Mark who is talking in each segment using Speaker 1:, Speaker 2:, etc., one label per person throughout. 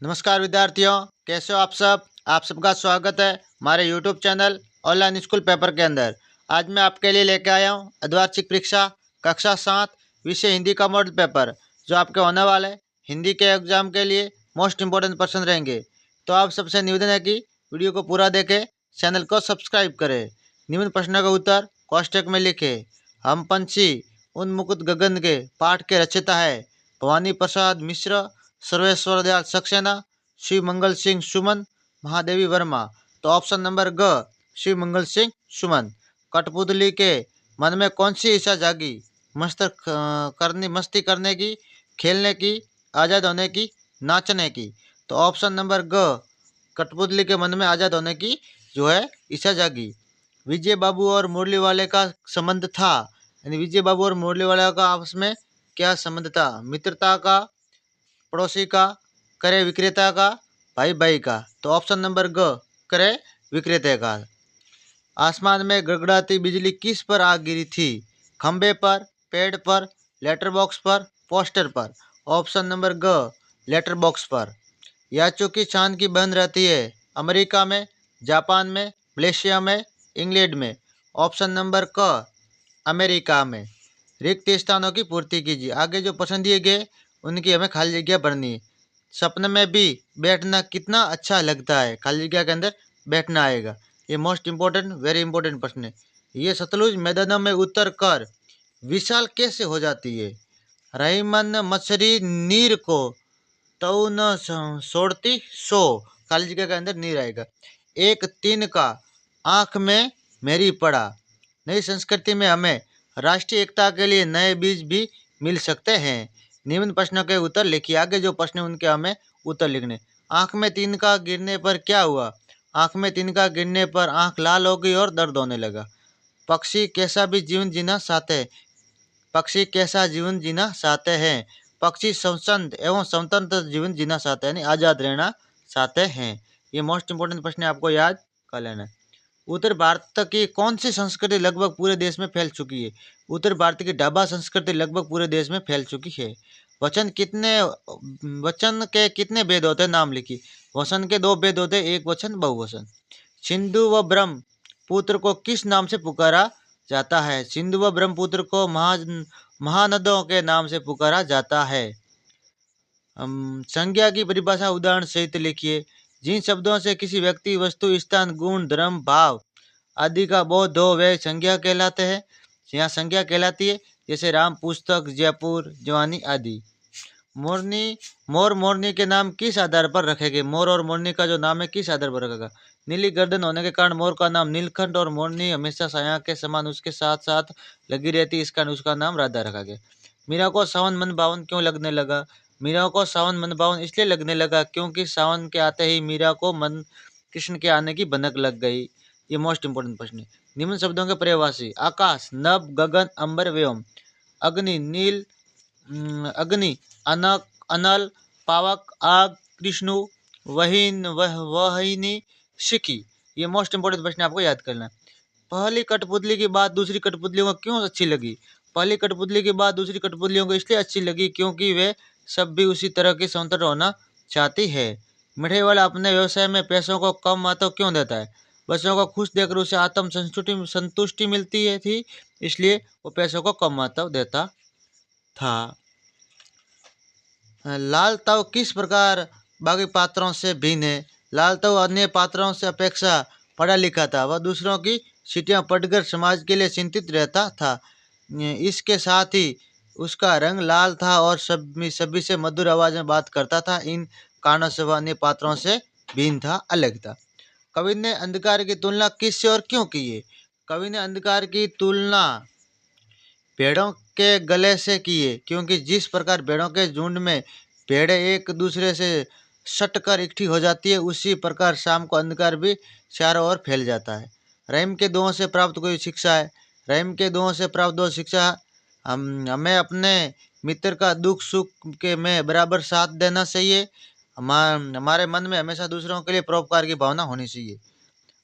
Speaker 1: नमस्कार विद्यार्थियों, कैसे हो आप सब। आप सबका स्वागत है हमारे YouTube channel online school paper के अंदर। आज मैं आपके लिए लेकर आया हूँ अर्धवार्षिक परीक्षा कक्षा 7 विषय हिंदी का मॉडल पेपर, जो आपके होने वाले हिंदी के एग्जाम के लिए मोस्ट इम्पोर्टेंट प्रश्न रहेंगे। तो आप सबसे निवेदन है कि वीडियो को पूरा देखें, चैनल को सब्सक्राइब करें। निम्न प्रश्नों का उत्तर कोष्टक में लिखे। हम पंछी उन्मुकुट गगन के पाठ के रचयिता है भवानी प्रसाद मिश्र, सर्वेश्वर दयाल सक्सेना, शिव मंगल सिंह सुमन, महादेवी वर्मा। तो ऑप्शन नंबर ग, शिव मंगल सिंह सुमन। कठपुतली के मन में कौन सी इच्छा जागी? मस्ती करने की, खेलने की, आज़ाद होने की, नाचने की। तो ऑप्शन नंबर ग, कठपुतली के मन में आज़ाद होने की जो है इच्छा जागी। विजय बाबू और मुरली वाले का संबंध था, यानी विजय बाबू और मुरली वाले का आपस में क्या संबंध था? मित्रता का, पड़ोसी का, क्रय विक्रेता का, भाई भाई का। तो ऑप्शन नंबर ग, क्रय विक्रेता का। आसमान में गड़गड़ाती बिजली किस पर आ गिरी थी? खंबे पर, पेड़ पर, लेटर बॉक्स पर, पोस्टर पर। ऑप्शन नंबर ग, लेटर बॉक्स पर। याचों की चांद की बंद रहती है अमेरिका में, जापान में, मलेशिया में, इंग्लैंड में। ऑप्शन नंबर क, अमेरिका में। रिक्त स्थानों की पूर्ति कीजिए। आगे जो प्रश्न दिए गए उनकी हमें खाली जगह भरनी है। सपने में भी बैठना कितना अच्छा लगता है, खाली जगह के अंदर बैठना आएगा। ये मोस्ट इम्पोर्टेंट, वेरी इंपॉर्टेंट प्रश्न है। ये सतलुज मैदानों में उतर कर विशाल कैसे हो जाती है? रहीमन मछली नीर को तो न छोड़ती सो, खाली जगह के अंदर नीर आएगा। एक तीन का आंख में मेरी पड़ा। नई संस्कृति में हमें राष्ट्रीय एकता के लिए नए बीज भी मिल सकते हैं। निम्न प्रश्नों के उत्तर लिखिए। आगे जो प्रश्न उनके हमें उत्तर लिखने। आंख में तिनका गिरने पर क्या हुआ? आंख में तिनका गिरने पर आंख लाल हो गई और दर्द होने लगा। पक्षी कैसा भी जीवन जीना चाहते हैं? पक्षी कैसा जीवन जीना चाहते हैं? पक्षी स्वतंत्र एवं स्वतंत्र जीवन जीना चाहते हैं, यानी आज़ाद रहना चाहते हैं। ये मोस्ट इंपोर्टेंट प्रश्न है, आपको याद कर लेना है। उत्तर भारत की कौन सी संस्कृति लगभग पूरे देश में फैल चुकी है? उत्तर भारत की ढाबा संस्कृति लगभग पूरे देश में फैल चुकी है। वचन के कितने भेद होते हैं? नाम लिखिए। वचन के दो भेद होते हैं, एक वचन, बहुवचन। सिंधु व ब्रह्मपुत्र को किस नाम से पुकारा जाता है? सिंधु व ब्रह्मपुत्र को महानदों के नाम से पुकारा जाता है। संज्ञा की परिभाषा उदाहरण सहित लिखिए। जिन शब्दों से किसी व्यक्ति, वस्तु, स्थान, गुण, धर्म, भाव आदि का बोध हो वे संज्ञा कहलाते हैं। यहाँ संज्ञा कहलाती है, जैसे राम, पुस्तक, जयपुर, जवानी आदि। मोर मोरनी के नाम किस आधार पर रखे गए? मोर और मोरनी का जो नाम है किस आधार पर रखा? नीली गर्दन होने के कारण मोर का नाम नीलकंठ, और मोरनी हमेशा साया के समान उसके साथ साथ लगी रहती, इस कारण उसका नाम राधा रखा गया। मीरा को सावन मन भावन क्यों लगने लगा? मीरा को सावन मन भावन इसलिए लगने लगा क्योंकि सावन के आते ही मीरा को मन कृष्ण के आने की भनक लग गई। ये मोस्ट इंपोर्टेंट प्रश्न है। निम्न शब्दों के पर्यायवाची। आकाश, नभ, गगन, अंबर, व्योम। अग्नि, नील, अग्नि, अनक, अनल, पावक, आग, कृष्णु, वहिनी, शिखी। ये मोस्ट इंपोर्टेंट प्रश्न आपको याद करना है। पहली कठपुतली की बात दूसरी कठपुतलियों को क्यों अच्छी लगी? पहली कठपुतली की बात दूसरी कठपुतलियों को इसलिए अच्छी लगी क्योंकि वे सब भी उसी तरह की स्वतंत्र होना चाहती है। मिठाई वाला अपने व्यवसाय में पैसों को कम महत्व क्यों देता है? बच्चों को खुश देखकर उसे आत्म संतुष्टि मिलती है थी, इसलिए वो पैसों को कम महत्व देता था। लाल तव किस प्रकार बाकी पात्रों से भिन्न है? लाल तव अन्य पात्रों से अपेक्षा पढ़ा लिखा था। वह दूसरों की सीटियां पढ़कर समाज के लिए चिंतित रहता था। इसके साथ ही उसका रंग लाल था और सभी से मधुर आवाज में बात करता था। इन कारणों से वह अन्य पात्रों से भिन्न था, अलग था। कवि ने अंधकार की तुलना किससे और क्यों की है? कवि ने अंधकार की तुलना भेड़ों के गले से किए, क्योंकि जिस प्रकार भेड़ों के झुंड में भेड़ें एक दूसरे से सटकर इकट्ठी हो जाती है, उसी प्रकार शाम को अंधकार भी चारों ओर फैल जाता है। रहीम के दुआओं से प्राप्त कोई शिक्षा है? रहीम के दुआओं से प्राप्त दो शिक्षा। हमें अपने मित्र का दुख सुख के में बराबर साथ देना चाहिए। हमारे मन में हमेशा दूसरों के लिए परोपकार की भावना होनी चाहिए।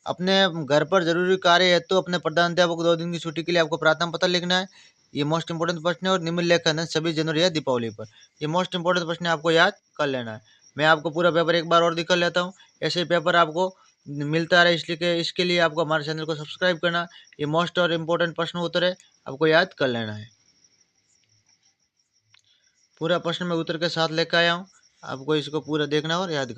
Speaker 1: अपने घर पर जरूरी कार्य है तो अपने प्रधानाध्यापक को 2 दिन की छुट्टी के लिए आपको प्रार्थना पत्र लिखना है। ये मोस्ट इंपोर्टेंट प्रश्न है। और निम्नलिखित है 26 जनवरी या दीपावली पर। ये मोस्ट इंपोर्टेंट प्रश्न आपको याद कर लेना है। मैं आपको पूरा पेपर एक बार और दिखा लेता हूँ। ऐसे पेपर आपको मिलता रहे, इसलिए इसके लिए आपको हमारे चैनल को सब्सक्राइब करना। ये मोस्ट और इम्पोर्टेंट प्रश्न उत्तर है, आपको याद कर लेना है। पूरा प्रश्न मैं उत्तर के साथ लेकर आया हूँ, आपको इसको पूरा देखना और याद